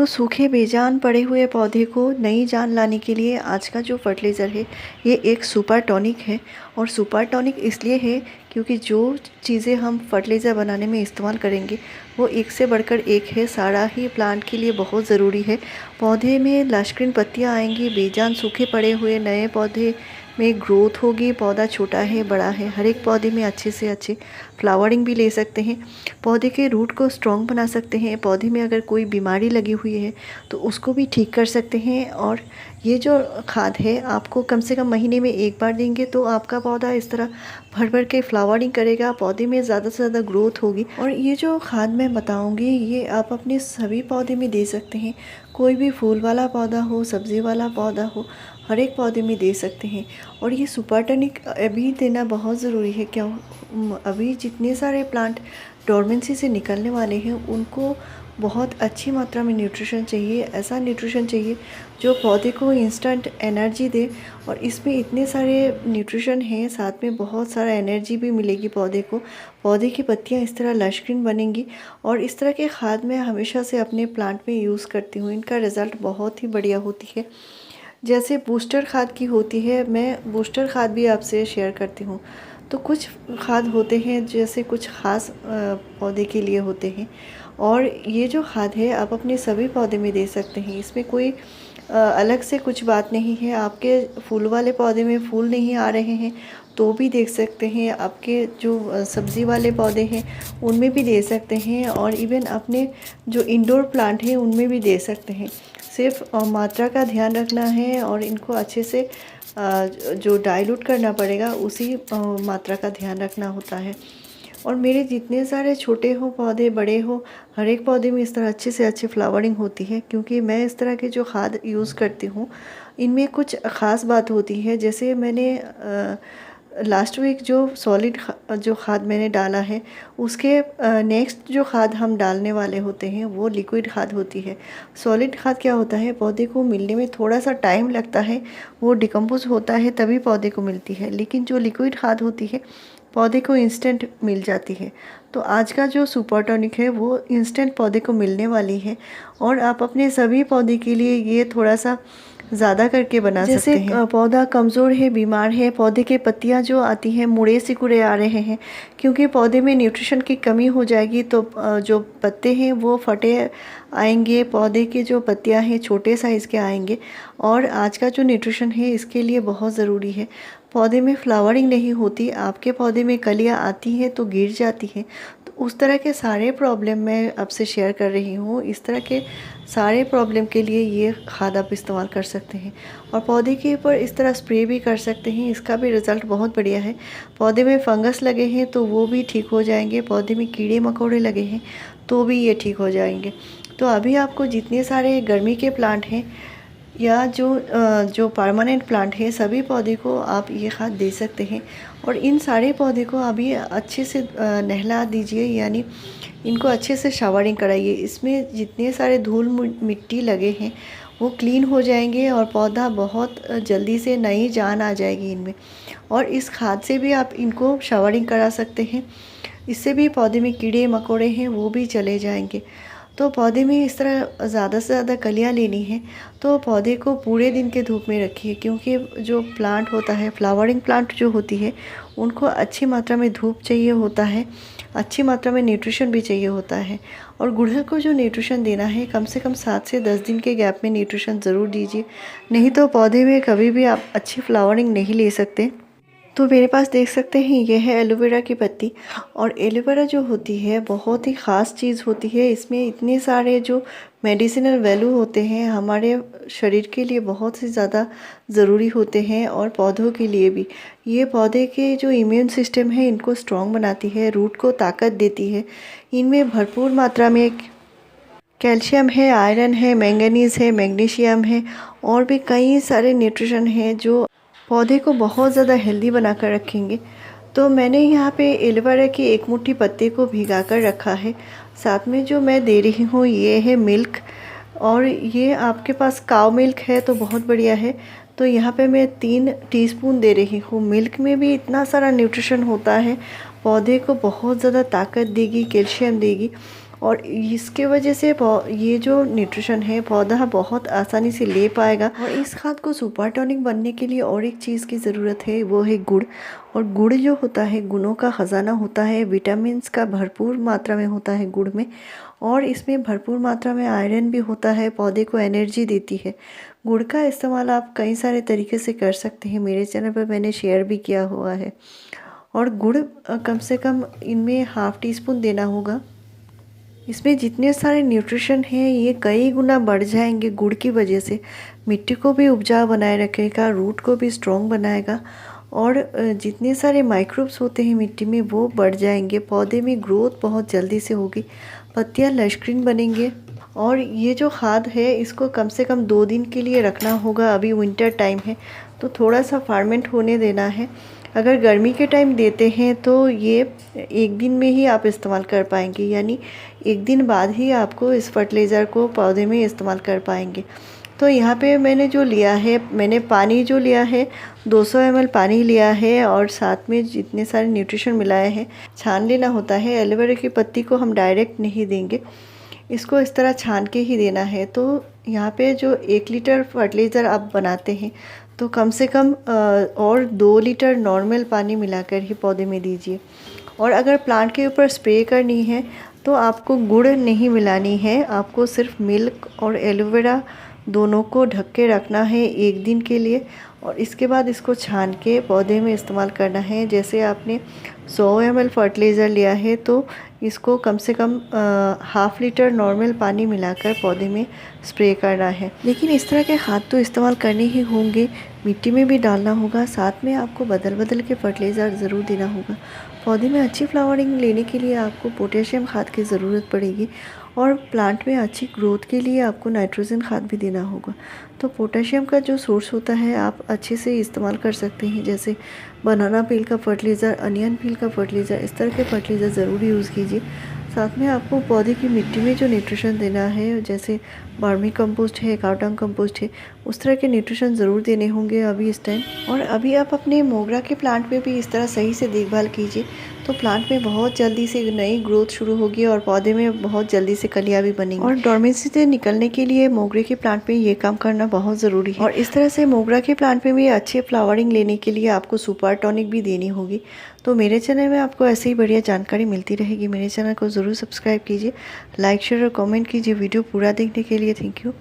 तो सूखे बेजान पड़े हुए पौधे को नई जान लाने के लिए आज का जो फर्टिलाइज़र है ये एक सुपर टॉनिक है। और सुपर टॉनिक इसलिए है क्योंकि जो चीज़ें हम फर्टिलाइज़र बनाने में इस्तेमाल करेंगे वो एक से बढ़कर एक है। सारा ही प्लांट के लिए बहुत ज़रूरी है। पौधे में लश्करीन पत्तियाँ आएंगी, बेजान सूखे पड़े हुए नए पौधे में ग्रोथ होगी। पौधा छोटा है, बड़ा है, हर एक पौधे में अच्छे से अच्छे फ्लावरिंग भी ले सकते हैं। पौधे के रूट को स्ट्रॉन्ग बना सकते हैं। पौधे में अगर कोई बीमारी लगी हुई है तो उसको भी ठीक कर सकते हैं। और ये जो खाद है आपको कम से कम महीने में एक बार देंगे तो आपका पौधा इस तरह भर भर के फ्लावरिंग करेगा, पौधे में ज़्यादा से ज़्यादा ग्रोथ होगी। और ये जो खाद मैं बताऊंगी ये आप अपने सभी पौधे में दे सकते हैं। कोई भी फूल वाला पौधा हो, सब्ज़ी वाला पौधा हो, हर एक पौधे में दे सकते हैं। और ये सुपर टॉनिक अभी देना बहुत ज़रूरी है। क्यों? अभी जितने सारे प्लांट डोरमेंसी से निकलने वाले हैं उनको बहुत अच्छी मात्रा में न्यूट्रिशन चाहिए। ऐसा न्यूट्रिशन चाहिए जो पौधे को इंस्टेंट एनर्जी दे। और इसमें इतने सारे न्यूट्रिशन हैं, साथ में बहुत सारा एनर्जी भी मिलेगी पौधे को। पौधे की पत्तियां इस तरह लश्करीन बनेंगी। और इस तरह के खाद मैं हमेशा से अपने प्लांट में यूज़ करती हूँ। इनका रिज़ल्ट बहुत ही बढ़िया होती है। जैसे बूस्टर खाद की होती है, मैं बूस्टर खाद भी आपसे शेयर करती हूँ। तो कुछ खाद होते हैं जैसे कुछ ख़ास पौधे के लिए होते हैं। और ये जो खाद है आप अपने सभी पौधे में दे सकते हैं। इसमें कोई अलग से कुछ बात नहीं है। आपके फूल वाले पौधे में फूल नहीं आ रहे हैं तो भी दे सकते हैं। आपके जो सब्ज़ी वाले पौधे हैं उनमें भी दे सकते हैं। और इवन अपने जो इंडोर प्लांट हैं उनमें भी दे सकते हैं। सिर्फ मात्रा का ध्यान रखना है और इनको अच्छे से जो डाइल्यूट करना पड़ेगा उसी मात्रा का ध्यान रखना होता है। और मेरे जितने सारे छोटे हो पौधे, बड़े हो, हर एक पौधे में इस तरह अच्छे से अच्छी फ्लावरिंग होती है। क्योंकि मैं इस तरह के जो खाद यूज़ करती हूँ इनमें कुछ ख़ास बात होती है। जैसे मैंने लास्ट वीक जो सॉलिड जो खाद मैंने डाला है उसके नेक्स्ट जो खाद हम डालने वाले होते हैं वो लिक्विड खाद होती है। सॉलिड खाद क्या होता है, पौधे को मिलने में थोड़ा सा टाइम लगता है, वो डिकम्पोज होता है तभी पौधे को मिलती है। लेकिन जो लिक्विड खाद होती है पौधे को इंस्टेंट मिल जाती है। तो आज का जो सुपर टॉनिक है वो इंस्टेंट पौधे को मिलने वाली है। और आप अपने सभी पौधे के लिए ये थोड़ा सा ज़्यादा करके बना सकते हैं। जैसे पौधा कमज़ोर है, बीमार है, पौधे के पत्तियां जो आती हैं मुड़े सिकुड़े आ रहे हैं क्योंकि पौधे में न्यूट्रिशन की कमी हो जाएगी तो जो पत्ते हैं वो फटे आएंगे। पौधे की जो पत्तियां हैं छोटे साइज़ के आएंगे। और आज का जो न्यूट्रिशन है इसके लिए बहुत ज़रूरी है। पौधे में फ्लावरिंग नहीं होती, आपके पौधे में कलियां आती हैं तो गिर जाती हैं। तो उस तरह के सारे प्रॉब्लम मैं आपसे शेयर कर रही हूँ। इस तरह के सारे प्रॉब्लम के लिए ये खाद आप इस्तेमाल कर सकते हैं। और पौधे के ऊपर इस तरह स्प्रे भी कर सकते हैं, इसका भी रिज़ल्ट बहुत बढ़िया है। पौधे में फंगस लगे हैं तो वो भी ठीक हो जाएंगे। पौधे में कीड़े मकोड़े लगे हैं तो भी ये ठीक हो जाएंगे। तो अभी आपको जितने सारे गर्मी के प्लांट हैं या जो परमानेंट प्लांट है सभी पौधे को आप ये खाद दे सकते हैं। और इन सारे पौधे को अभी अच्छे से नहला दीजिए, यानी इनको अच्छे से शावरिंग कराइए। इसमें जितने सारे धूल मिट्टी लगे हैं वो क्लीन हो जाएंगे और पौधा बहुत जल्दी से नई जान आ जाएगी इनमें। और इस खाद से भी आप इनको शावरिंग करा सकते हैं। इससे भी पौधे में कीड़े मकोड़े हैं वो भी चले जाएंगे। तो पौधे में इस तरह ज़्यादा से ज़्यादा कलियाँ लेनी है तो पौधे को पूरे दिन के धूप में रखिए। क्योंकि जो प्लांट होता है, फ्लावरिंग प्लांट जो होती है, उनको अच्छी मात्रा में धूप चाहिए होता है, अच्छी मात्रा में न्यूट्रिशन भी चाहिए होता है। और गुड़हल को जो न्यूट्रिशन देना है कम से कम 7 से 10 दिन के गैप में न्यूट्रिशन ज़रूर दीजिए। नहीं तो पौधे में कभी भी आप अच्छी फ्लावरिंग नहीं ले सकते। तो मेरे पास देख सकते हैं ये है एलोवेरा की पत्ती। और एलोवेरा जो होती है बहुत ही ख़ास चीज़ होती है। इसमें इतने सारे जो मेडिसिनल वैल्यू होते हैं हमारे शरीर के लिए बहुत ही ज़्यादा ज़रूरी होते हैं और पौधों के लिए भी। ये पौधे के जो इम्यून सिस्टम है इनको स्ट्रॉन्ग बनाती है, रूट को ताकत देती है। इनमें भरपूर मात्रा में कैल्शियम है, आयरन है, मैंगनीज़ है, मैग्नीशियम है और भी कई सारे न्यूट्रिशन हैं जो पौधे को बहुत ज़्यादा हेल्दी बना कर रखेंगे। तो मैंने यहाँ पे एलोवेरा की एक मुट्ठी पत्ते को भिगा कर रखा है। साथ में जो मैं दे रही हूँ ये है मिल्क। और ये आपके पास काव मिल्क है तो बहुत बढ़िया है। तो यहाँ पे मैं 3 टीस्पून दे रही हूँ। मिल्क में भी इतना सारा न्यूट्रिशन होता है, पौधे को बहुत ज़्यादा ताकत देगी, कैल्शियम देगी। और इसके वजह से ये जो न्यूट्रिशन है पौधा बहुत आसानी से ले पाएगा। और इस खाद को सुपर टॉनिक बनने के लिए और एक चीज़ की ज़रूरत है, वो है गुड़। और गुड़ जो होता है गुणों का ख़जाना होता है, विटामिन्स का भरपूर मात्रा में होता है गुड़ में, और इसमें भरपूर मात्रा में आयरन भी होता है, पौधे को एनर्जी देती है। गुड़ का इस्तेमाल आप कई सारे तरीके से कर सकते हैं, मेरे चैनल पर मैंने शेयर भी किया हुआ है। और गुड़ कम से कम इनमें ½ टीस्पून देना होगा। इसमें जितने सारे न्यूट्रिशन हैं ये कई गुना बढ़ जाएंगे गुड़ की वजह से। मिट्टी को भी उपजाऊ बनाए रखेगा, रूट को भी स्ट्रॉन्ग बनाएगा, और जितने सारे माइक्रोब्स होते हैं मिट्टी में वो बढ़ जाएंगे। पौधे में ग्रोथ बहुत जल्दी से होगी, पत्तियां लश्करीन बनेंगे। और ये जो खाद है इसको कम से कम 2 दिन के लिए रखना होगा। अभी विंटर टाइम है तो थोड़ा सा फर्मेंट होने देना है। अगर गर्मी के टाइम देते हैं तो ये 1 दिन में ही आप इस्तेमाल कर पाएंगे, यानी 1 दिन बाद ही आपको इस फर्टिलाइज़र को पौधे में इस्तेमाल कर पाएंगे। तो यहाँ पे मैंने जो लिया है, मैंने पानी जो लिया है 200 ml पानी लिया है, और साथ में जितने सारे न्यूट्रिशन मिलाए हैं छान लेना होता है। एलोवेरा की पत्ती को हम डायरेक्ट नहीं देंगे, इसको इस तरह छान के ही देना है। तो यहाँ पे जो 1 लीटर फर्टिलाइज़र आप बनाते हैं तो कम से कम और 2 लीटर नॉर्मल पानी मिलाकर ही पौधे में दीजिए। और अगर प्लांट के ऊपर स्प्रे करनी है तो आपको गुड़ नहीं मिलानी है, आपको सिर्फ मिल्क और एलोवेरा दोनों को ढक के रखना है 1 दिन के लिए, और इसके बाद इसको छान के पौधे में इस्तेमाल करना है। जैसे आपने 100 ml फर्टिलाइज़र लिया है तो इसको कम से कम ½ लीटर नॉर्मल पानी मिलाकर पौधे में स्प्रे करना है। लेकिन इस तरह के खाद तो इस्तेमाल करने ही होंगे, मिट्टी में भी डालना होगा, साथ में आपको बदल बदल के फर्टिलाइज़र ज़रूर देना होगा। पौधे में अच्छी फ्लावरिंग लेने के लिए आपको पोटेशियम खाद की ज़रूरत पड़ेगी, और प्लांट में अच्छी ग्रोथ के लिए आपको नाइट्रोजन खाद भी देना होगा। तो पोटेशियम का जो सोर्स होता है आप अच्छे से इस्तेमाल कर सकते हैं, जैसे बनाना पील का फर्टिलाइज़र, अनियन पील का फर्टिलाइज़र, इस तरह के फर्टिलाइज़र ज़रूर यूज़ कीजिए। साथ में आपको पौधे की मिट्टी में जो न्यूट्रिशन देना है, जैसे वर्मी कंपोस्ट है, काउ डंग कंपोस्ट है, उस तरह के न्यूट्रिशन ज़रूर देने होंगे अभी इस टाइम। और अभी आप अपने मोगरा के प्लांट में भी इस तरह सही से देखभाल कीजिए तो प्लांट में बहुत जल्दी से नई ग्रोथ शुरू होगी और पौधे में बहुत जल्दी से कलियाँ भी बनेंगी। और डोर्मेंसी से निकलने के लिए मोगरे के प्लांट में ये काम करना बहुत ज़रूरी है। और इस तरह से मोगरा के प्लांट में भी अच्छे फ्लावरिंग लेने के लिए आपको सुपर टॉनिक भी देनी होगी। तो मेरे चैनल में आपको ऐसे ही बढ़िया जानकारी मिलती रहेगी। मेरे चैनल को ज़रूर सब्सक्राइब कीजिए, लाइक शेयर और कमेंट कीजिए। वीडियो पूरा देखने के लिए थैंक यू।